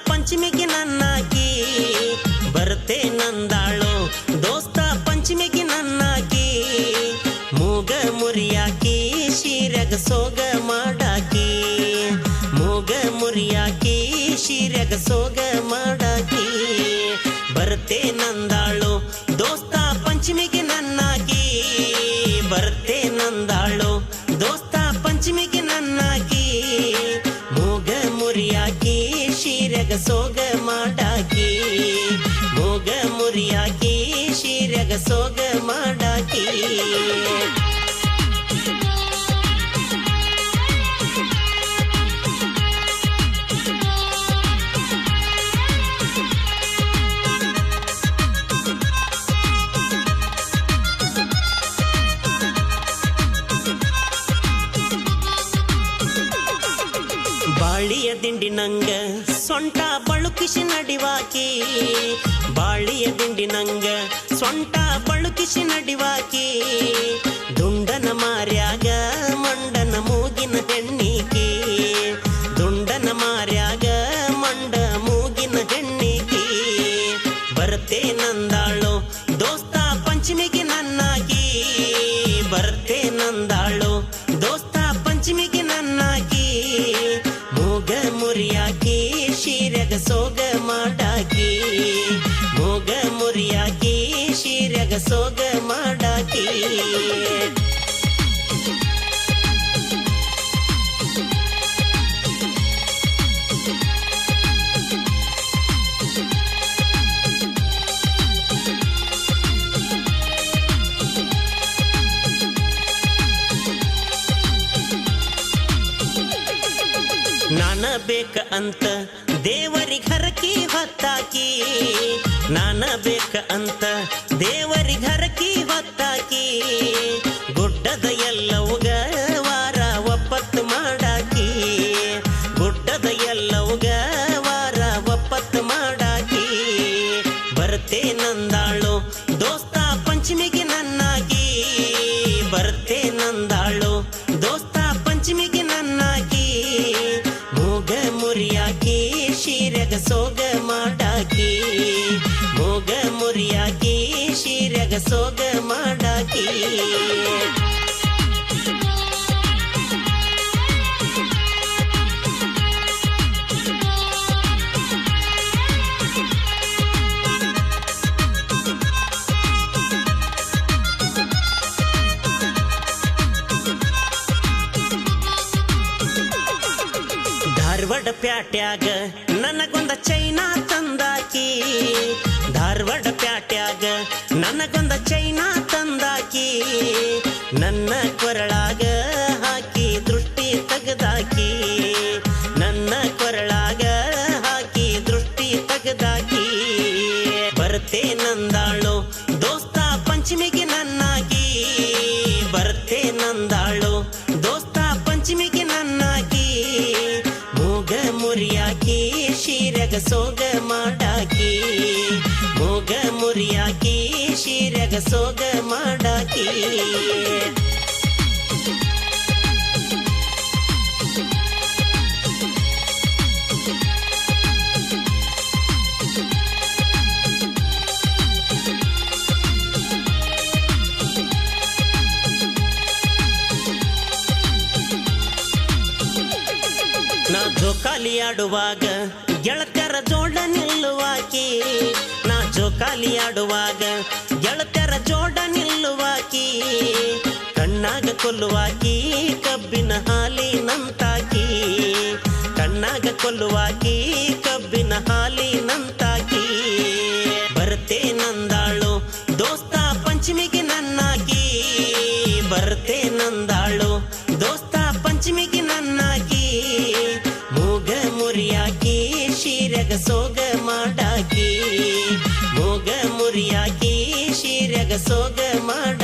ಪಂಚಮಿಗೆ ನನ್ನಾಗಿ ಬರ್ತೆ ನಂದಾಳು ದೋಸ್ತ ಪಂಚಮಿಗೆ ನನ್ನಾಗಿ ಮೂಗ ಮುರಿಯಾಕಿ ಶಿರ್ಯಾಗ ಸೋಗ ಮಾಡಾಕಿ ಮೂಗ ಮುರಿಯಾಕಿ ಶಿರ್ಯಾಗ ಸೋಗ ಮಾಡಾಕಿ ಬರ್ತೆ ನಂದಾಳು ದೋಸ್ತ ಪಂಚಮಿಗೆ ನನ್ನಾಗಿ ಬರ್ತೆ ನಂದಾಳು ದೋಸ್ತ ಪಂಚಮಿಗೆ ನನ್ನಾಗಿ ಮೂಗ ಮುರಿಯಾಕಿ ಶಿರ್ಯಾಗ ಸೋಗ ಮಾಡಾಕಿ ಮೂಗ ಮುರಿಯಾಕಿ ಶಿರ್ಯಾಗ ಸೋಗ ಮಾಡಾಕಿ ಬಾಳಿಯ ದಿಂಡಿ ನಂಗ ಸೊಂಟ ಬಳುಕಿಸಿ ನಡಿವಾಕಿ ಬಾಳಿಯ ದಿಂಡಿ ನಂಗ ಸೊಂಟ ಬಳುಕಿಸಿ ನಡಿವಾಕಿ ದುಂಡನ ಮಾರ್ಯಾಗ ಮಂಡನ ಮೂಗಿನ ಹೆಣ್ಣಿಕಿ ದುಂಡನ ಮಾರ್ಯಾಗ ಮಂಡ ಮೂಗಿನ ಹೆಣ್ಣಿಕಿ ಬರ್ತೆ ನಂದಾಳು ದೋಸ್ತ ಪಂಚಮಿಗೆ ನನ್ನಾಗಿ ಬರ್ತೆ ನಂದಾಳು ದೋಸ್ತ ಪಂಚಮಿಗೆ ನನ್ನಾಗಿ ಮೂಗ ಮುರಿಯಾಕಿ ಶಿರ್ಯಾಗ ಸೋಗ ಮಾಡಾಕಿ ಮೂಗ ಮುರಿಯಾಕಿ ಶಿರ್ಯಾಗ ಸೋಗ ಮಾಡಾಕಿ ನಾನ ಬೇಕ ಅಂತ ದೇವರಿಗೆ ಹರಕಿ ಹೊತ್ತಾಕಿ ನಾನ ಬೇಕ ಅಂತ ದೇವರಿಗೆ ಹರಕಿ ಹೊತ್ತಾಕಿ ಗುಡ್ಡದ ಎಲ್ಲವುಗ ವಾರ ಒಪ್ಪತ್ತು ಮಾಡಾಕಿ ಗುಡ್ಡದ ಎಲ್ಲವುಗ ವಾರ ಒಪ್ಪತ್ತು ಮಾಡಾಕಿ ಬರ್ತೆ ನಂದಾಳು ದೋಸ್ತ ಪಂಚಮಿಗೆ ನನ್ನಾಗಿ ಬರ್ತೆ ನಂದಾಳು ದೋಸ್ತ ಪಂಚಮಿಗೆ ನನ್ನಾಗಿ ಮೂಗ ಮುರಿಯಾಕಿ ಶಿರ್ಯಾಗ ಸೋಗ ಮಾಡಾಕಿ ಮೂಗ ಮುರಿಯಾಕಿ ಶಿರ್ಯಾಗ ಸೋಗ ಮಾಡಾಕಿ ಧಾರವಾಡ ಪ್ಯಾಟ್ಯಾಗ ನನಗೊಂದ ಚೈನಾ ತಂದಾಕಿ ಧಾರವಾಡ ಪ್ಯಾಟ್ಯಾಗ ನನಗೊಂದ ಚೈನಾ ತಂದಾಕಿ ನನ್ನ ಕೊರಳಾಗ ಹಾಕಿ ದೃಷ್ಟಿ ತೆಗೆದಾಕಿ ನನ್ನ ಕೊರಳಾಗ ಹಾಕಿ ದೃಷ್ಟಿ ತೆಗೆದಾಕಿ ಬರ್ತೆ ನಂದಾಳು ದೋಸ್ತ ಪಂಚಮಿಗೆ ನನ್ನಾಗಿ ಬರ್ತೆ ನಂದಾಳು ದೋಸ್ತ ಪಂಚಮಿಗೆ ನನ್ನಾಗಿ ಮೂಗ ಮುರಿಯಾಕಿ ಶಿರ್ಯಾಗ ಸೋಗ ಮಾಡಾಕಿ ಮೂಗ ಮುರಿಯಾಕಿ ಶಿರ್ಯಾಗ ಸೋಗ ಮಾಡಾಕಿ ನಾ ಜೋಕಾಲಿ ಆಡುವಾಗ ಗೆಳತ್ಯರ ಜೋಡ ನಿಲ್ಲುವಾಕಿ ನಾ ಜೋಕಾಲಿ ಆಡುವಾಗ ಗೆಳತ್ಯರ ಜೋಡ ನಿಲ್ಲುವಾಕಿ ಕಣ್ಣಾಗ ಕೊಲ್ಲುವಾಕಿ ಕಬ್ಬಿನ ಹಾಲಿನಂತಾಕಿ ಕಣ್ಣಾಗ ಕೊಲ್ಲುವಾಕಿ ಕಬ್ಬಿನ ಹಾಲಿನಂತಾಕಿ ಬರ್ತೆ ನಂದಾಳು ದೋಸ್ತ ಪಂಚಮಿಗೆ ನನ್ನಾಗಿ ಬರ್ತೆ ನಂದಾಳು ದೋಸ್ತ ಪಂಚಮಿಗೆ ನನ್ನಾಗಿ ಮೂಗ ಮುರಿಯಾಕಿ ಶಿರ್ಯಾಗ ಸೋಗ ಮಾಡಾಕಿ ಮೂಗ ಮುರಿಯಾಕಿ ಶಿರ್ಯಾಗ ಸೋಗ ಮಾಡ